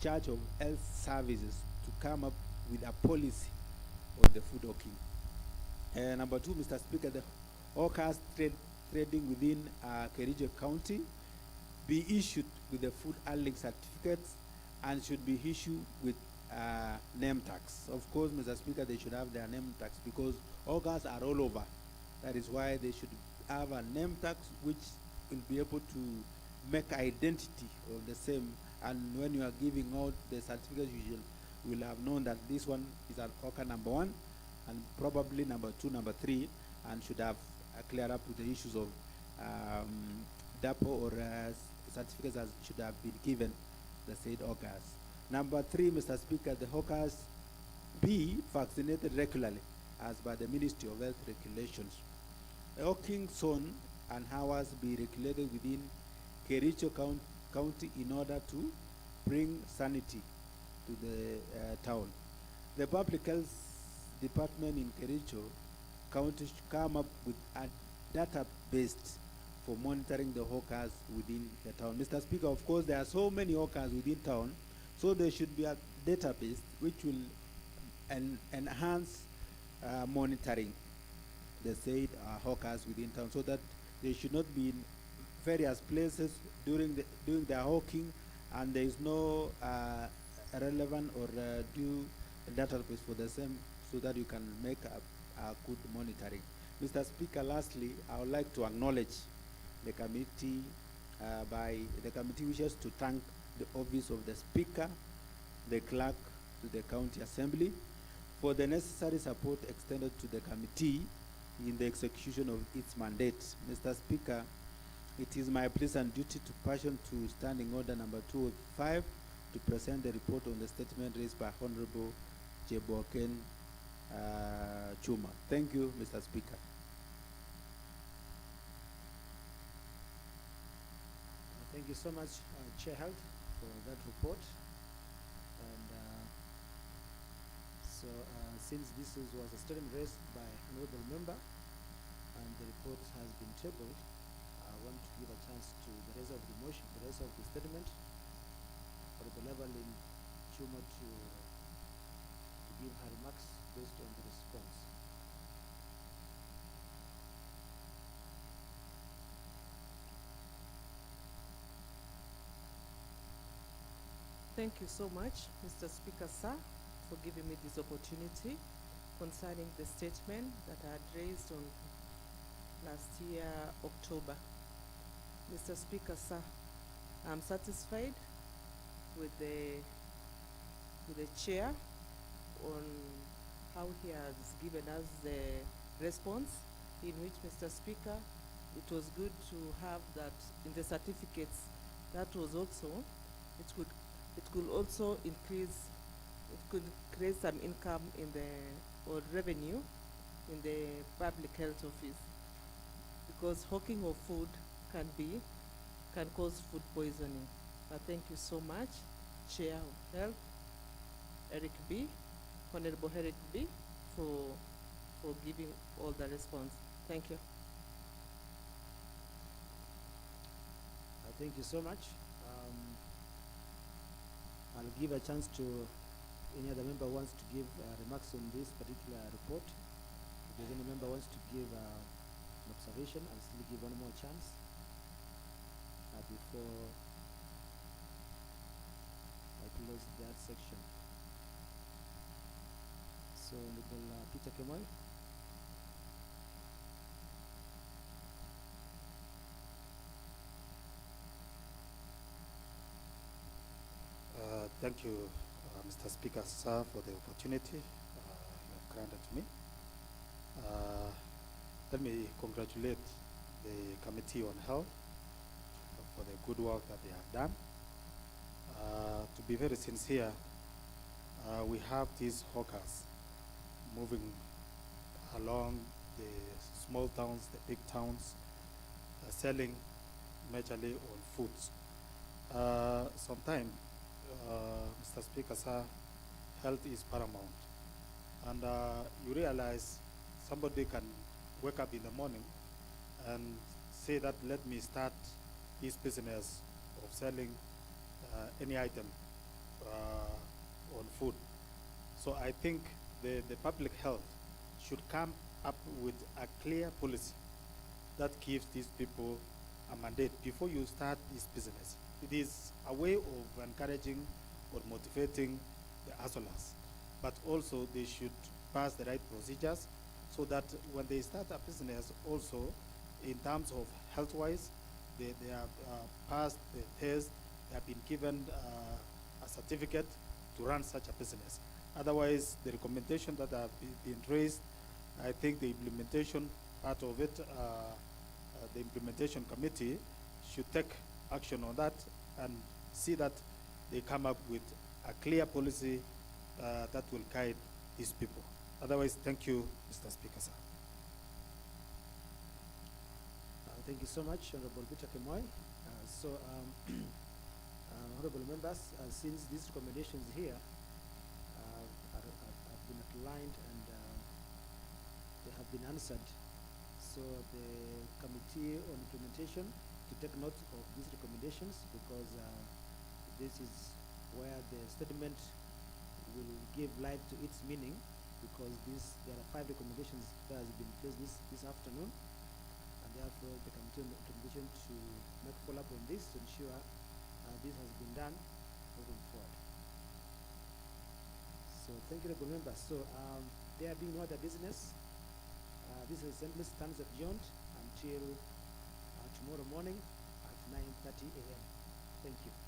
charge of health services to come up with a policy on the food hawking. Number two, Mr. Speaker, the hawkers trading within Kericho County be issued with the food handling certificates and should be issued with name tags. Of course, Mr. Speaker, they should have their name tags because hawkers are all over. That is why they should have a name tags which will be able to make identity of the same. And when you are giving out the certificates, you will have known that this one is an hawker number one, and probably number two, number three, and should have cleared up with the issues of DAPO or certificates that should have been given the said hawkers. Number three, Mr. Speaker, the hawkers be vaccinated regularly as by the Ministry of Health regulations. The hawking zone and hours be regulated within Kericho County in order to bring sanity to the town. The Public Health Department in Kericho County should come up with a database for monitoring the hawkers within the town. Mr. Speaker, of course, there are so many hawkers within town, so there should be a database which will enhance monitoring the said hawkers within town, so that they should not be in various places during their hawking, and there is no relevant or due database for the same, so that you can make a good monitoring. Mr. Speaker, lastly, I would like to acknowledge the committee the committee wishes to thank the office of the Speaker, the clerk to the County Assembly for the necessary support extended to the committee in the execution of its mandate. Mr. Speaker, it is my place and duty to passion to Standing Order number 205 to present the report on the statement raised by Honorable Jeboken Chuma. Thank you, Mr. Speaker. Thank you so much, Chair Health, for that report. And since this was a statement raised by an honorable member and the report has been tabled, I want to give a chance to the rest of the motion, the rest of the statement, for the level in Chuma to give her remarks based on the response. Thank you so much, Mr. Speaker, sir, for giving me this opportunity concerning the statement that I had raised on last year, October. Mr. Speaker, sir, I'm satisfied with the chair on how he has given us the response, in which, Mr. Speaker, it was good to have that in the certificates. That was also, it could also increase, it could create some income in or revenue in the public health office, because hawking of food can cause food poisoning. But thank you so much, Chair of Health, Eric B, Honorable Eric B, for giving all the response. Thank you. Thank you so much. I'll give a chance to any other member who wants to give remarks on this particular report. If there's any member who wants to give an observation, I'll still give one more chance before I close that section. So, Honorable Peter Kemoy. Thank you, Mr. Speaker, sir, for the opportunity you have granted to me. Let me congratulate the Committee on Health for the good work that they have done. To be very sincere, we have these hawkers moving along the small towns, the big towns, selling majorly on foods. Sometimes, Mr. Speaker, sir, health is paramount. And you realize somebody can wake up in the morning and say that let me start his business of selling any item on food. So I think the public health should come up with a clear policy that gives these people a mandate before you start this business. It is a way of encouraging or motivating the hustlers, but also they should pass the right procedures so that when they start a business also, in terms of health-wise, they have passed the test, they have been given a certificate to run such a business. Otherwise, the recommendation that have been raised, I think the implementation part of it, the implementation committee should take action on that and see that they come up with a clear policy that will guide these people. Otherwise, thank you, Mr. Speaker, sir. Thank you so much, Honorable Peter Kemoy. Honorable members, since these recommendations here have been outlined and they have been answered, so the Committee on Implementation to take note of these recommendations, because this is where the statement will give life to its meaning, because there are 5 recommendations that has been placed this afternoon, and therefore the Committee on Implementation to make follow-up on this to ensure this has been done moving forward. So thank you, Honorable members. So there being no other business, this assembly stands adjourned until tomorrow morning at 9:30 a.m. Thank you.